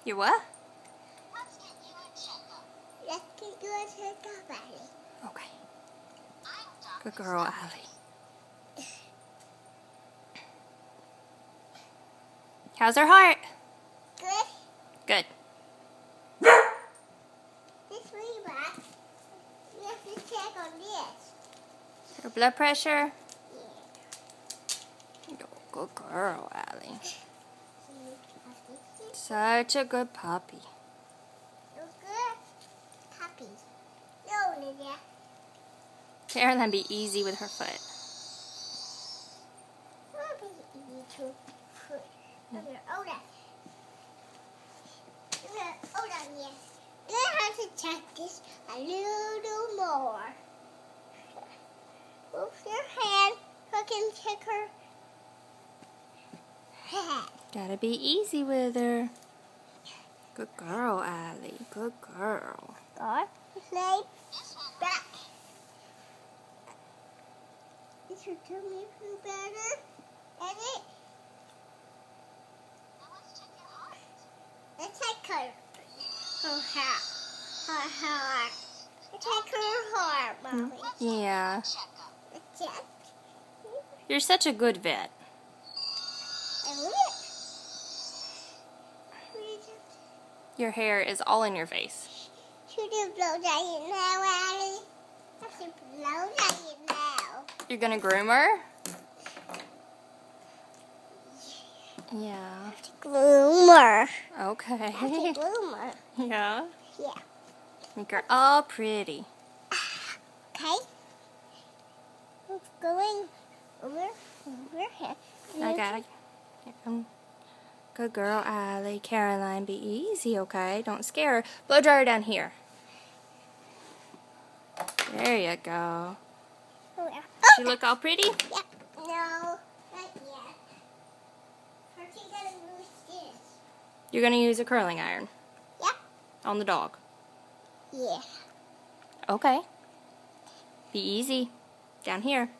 You what? Let's get you a checkup. Let's get you a checkup, Allie. Okay. I'm Good Dr. girl, Snuggles. Allie. How's her heart? Good. Good. This way back. We have to check on this. Her blood pressure? Yeah. Oh, good girl, Allie. So Such a good puppy. good. Puppy. No, Lydia. Caroline, be easy with her foot. Puppy easy to put. Okay, hold on. Hold on, yes. We're going to have to check this a little more. Move your hand so I can check her head. Gotta be easy with her. Good girl, Allie. Good girl. God, lay back. Is your tummy feel better? Edit. Now let's check your heart. Let's check her. Her heart. Her heart. Let's check her heart, Mommy. Yeah. Checkup. Let's check. You're such a good vet. And look. Your hair is all in your face. Should have blown that in now, Allie. I should blow that in now. You're gonna groom her? Yeah. Groomer. Okay. Groomer. Yeah. Yeah. Make her all pretty. Okay. It's going over here. I got it. Good girl, Allie. Caroline, be easy, okay? Don't scare her. Blow dry her down here. There you go. Oh, yeah. She look all pretty? Yeah. No, not yet. First you gotta lose this. You're gonna use a curling iron Yeah. on the dog. Yeah. Okay. Be easy. Down here.